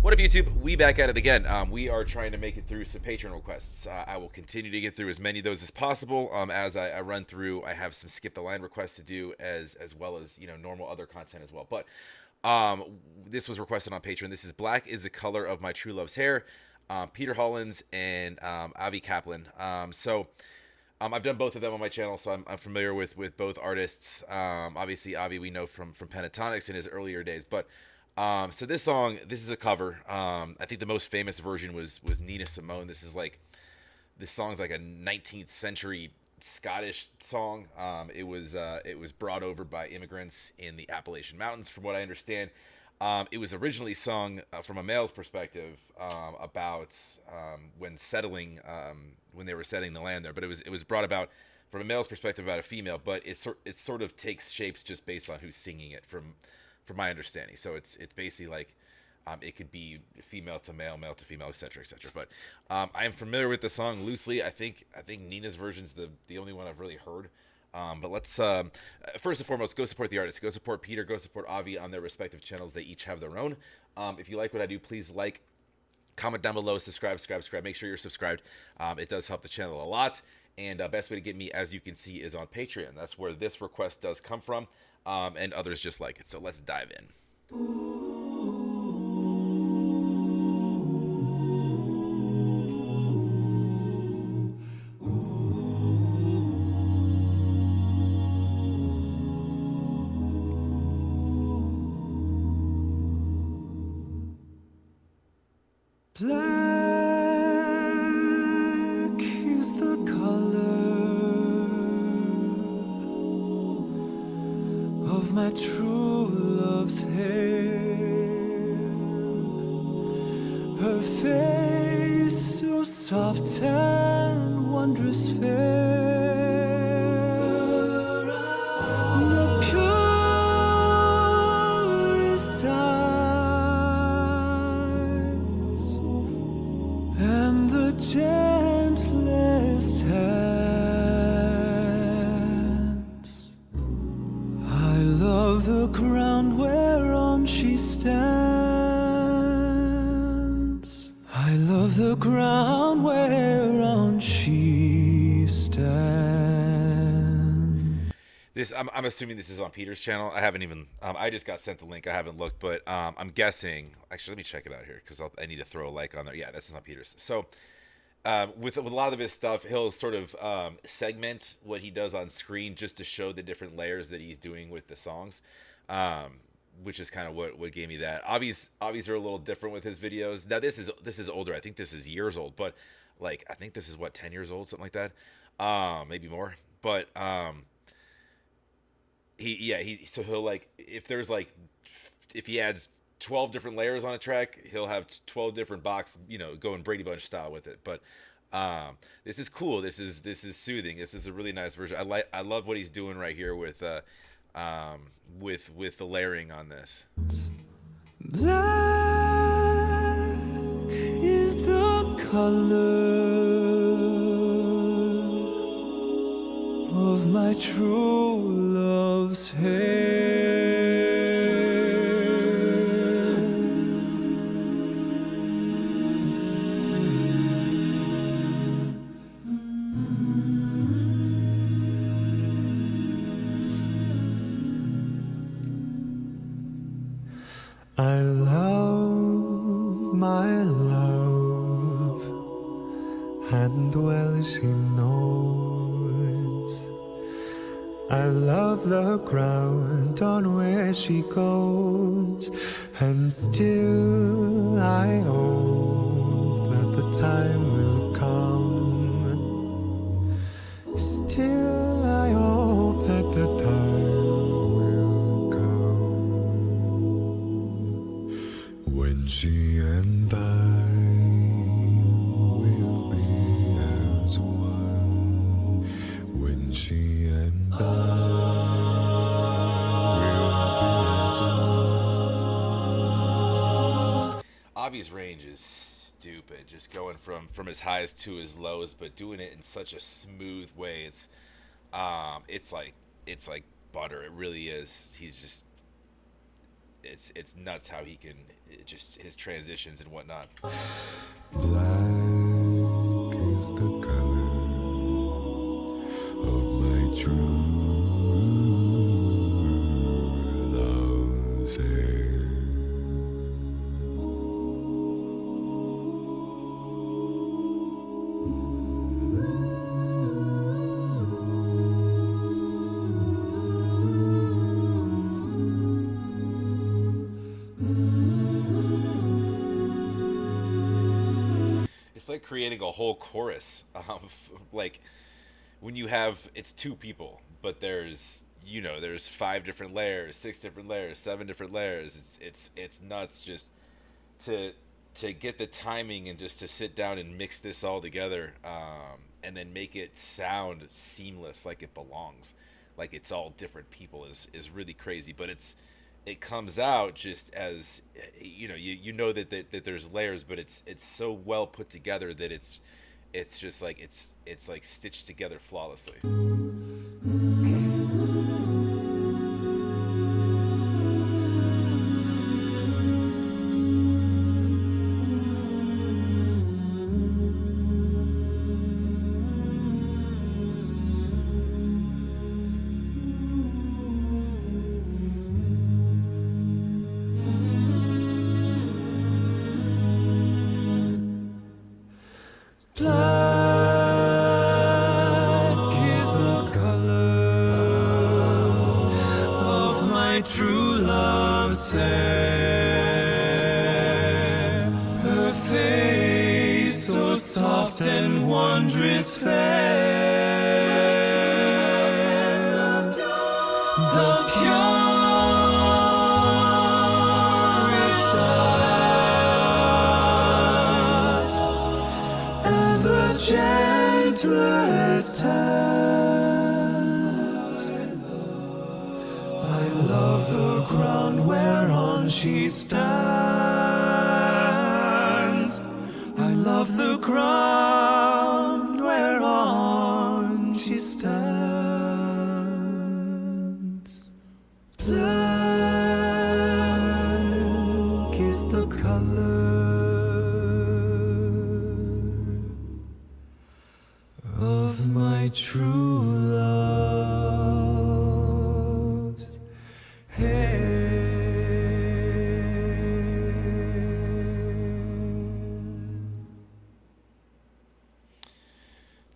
What up, YouTube? We back at it again. We are trying to make it through some Patreon requests. I will continue to get through as many of those as possible. As I run through, I have some skip the line requests to do, as well as normal other content as well. But this was requested on Patreon. This is "Black Is the Color of My True Love's Hair," Peter Hollens and Avi Kaplan. I've done both of them on my channel, so I'm familiar with both artists. Obviously, Avi we know from Pentatonics in his earlier days, but so this song, this is a cover. I think the most famous version was Nina Simone. This song's like a 19th century Scottish song. It was brought over by immigrants in the Appalachian Mountains, from what I understand. It was originally sung from a male's perspective about when they were settling the land there. But it was brought about from a male's perspective about a female. But it sort of takes shapes just based on who's singing it from my understanding. So it's basically like it could be female to male, male to female, etc., etc. But I am familiar with the song loosely. I think Nina's version's the only one I've really heard. But let's first and foremost go support the artists. Go support Peter. Go support Avi on their respective channels. They each have their own. If you like what I do, please like, comment down below, subscribe. Make sure you're subscribed. It does help the channel a lot. And best way to get me, as you can see, is on Patreon. That's where this request does come from, and others just like it. So let's dive in. Black is the color of my true love's hair. Her face so soft and wondrous fair. The purest eyes and the gentlest hands. I love the ground whereon she stands. I love the ground whereon she stands. I'm assuming this is on Peter's channel. I haven't even I just got sent the link. I haven't looked, but I'm guessing. Actually, let me check it out here because I need to throw a like on there. Yeah, this is on Peter's. So with a lot of his stuff, he'll sort of segment what he does on screen just to show the different layers that he's doing with the songs, which is kind of what gave me that. Obvious are a little different with his videos. Now this is older. I think this is years old, but like I think this is 10 years old, something like that, maybe more. But so he'll like if he adds 12 different layers on a track, he'll have 12 different box, going Brady Bunch style with it. But this is cool. This is soothing. This is a really nice version. I love what he's doing right here with the layering on this. Black is the color of my true love's hair. I love my love, and well she knows. I love the ground on where she goes, and still I hope that the time will come. Still I hope that the time will come when she and I will be as one. When she and I will be as one. Avi's range is stupid, just going from his highs to his lows, but doing it in such a smooth way. It's like butter. It really is. it's nuts how he can just his transitions and whatnot. Black is the color of my true love's hair. It's like creating a whole chorus. Like when you have it's two people, but there's there's five different layers, six different layers, seven different layers. It's nuts just to get the timing and just to sit down and mix this all together, and then make it sound seamless, like it belongs, like it's all different people is really crazy. But it comes out just as you know that there's layers, but it's so well put together that it's just like it's like stitched together flawlessly. Black is the color of my true love's hair. Her face so soft and wondrous fair. The purest eyes and the gentlest hands. I love the ground whereon she stands. I love the ground whereon she stands. Black is the color of my true love's hair.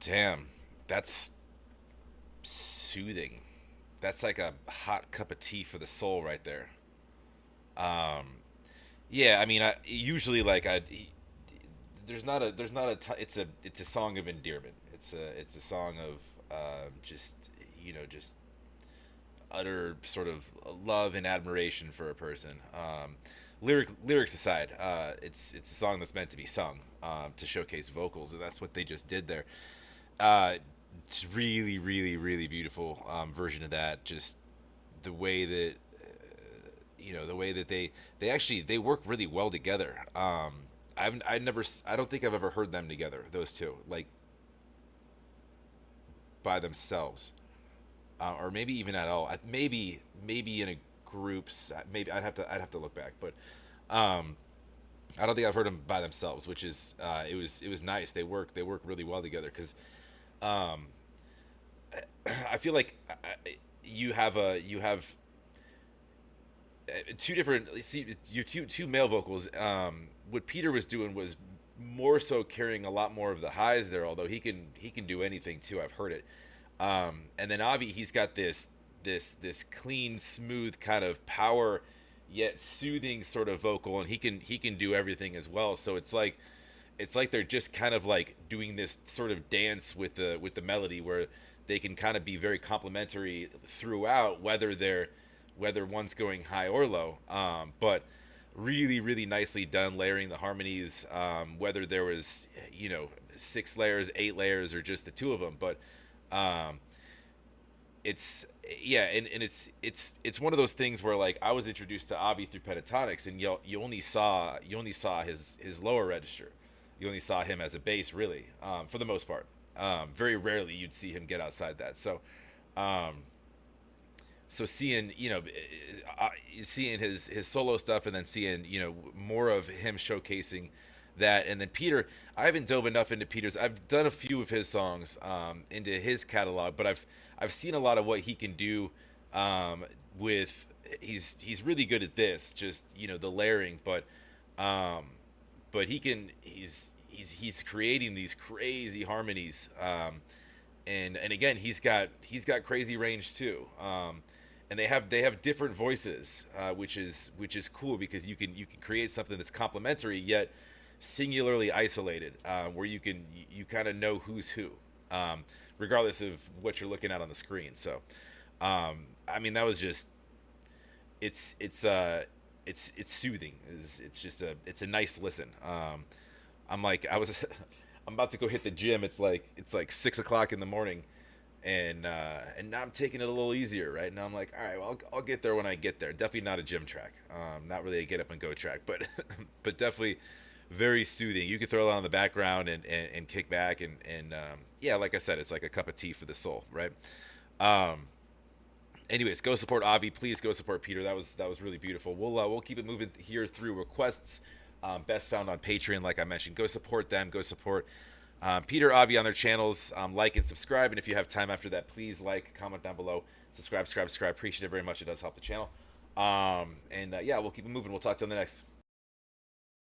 Damn, that's soothing. That's like a hot cup of tea for the soul right there. Um, yeah, I mean, I usually like I there's not a it's a song of endearment. It's a song of just just utter sort of love and admiration for a person. Lyrics aside, it's a song that's meant to be sung, to showcase vocals, and that's what they just did there. Uh, it's really, really, really beautiful version of that. Just the way that the way that they actually they work really well together. I don't think I've ever heard them together. Those two, like by themselves, or maybe even at all. Maybe in a group. Maybe I'd have to look back, but um, I don't think I've heard them by themselves, which is it was nice. They work really well together because um, I feel like you have two different see you two male vocals. What Peter was doing was more so carrying a lot more of the highs there, although he can do anything too. I've heard it. And then Avi, he's got this clean, smooth kind of power yet soothing sort of vocal, and he can do everything as well. So it's like they're just kind of like doing this sort of dance with the melody where they can kind of be very complementary throughout, whether one's going high or low. But really, really nicely done layering the harmonies. Whether there was six layers, eight layers, or just the two of them, but um, it's yeah, and it's one of those things where like I was introduced to Avi through pentatonics, and you only saw his lower register, you only saw him as a bass really, for the most part. Very rarely you'd see him get outside that. So um, so seeing seeing his solo stuff, and then seeing more of him showcasing that. And then Peter, I haven't dove enough into Peter's. I've done a few of his songs into his catalog, but I've seen a lot of what he can do um, with. He's really good at this, just the layering, um, but he's creating these crazy harmonies. And again, he's got crazy range too. And they have different voices, which is cool, because you can create something that's complementary yet singularly isolated, where you kind of know who's who, regardless of what you're looking at on the screen. So, I mean, that was just it's soothing. It's a nice listen. I'm like I was I'm about to go hit the gym. It's like 6 o'clock in the morning, and now I'm taking it a little easier, right? Now I'm like, all right, well, I'll get there when I get there. Definitely not a gym track, not really a get up and go track, but but definitely very soothing. You can throw it on in the background and kick back, and yeah, like I said, it's like a cup of tea for the soul, right? Um, Anyways, go support Avi. Please go support Peter. That was really beautiful. We'll keep it moving here through requests. Best found on Patreon, like I mentioned. Go support them. Go support Peter, Avi on their channels. Like and subscribe. And if you have time after that, please like, comment down below, subscribe. Appreciate it very much. It does help the channel. And yeah, we'll keep it moving. We'll talk to you on the next.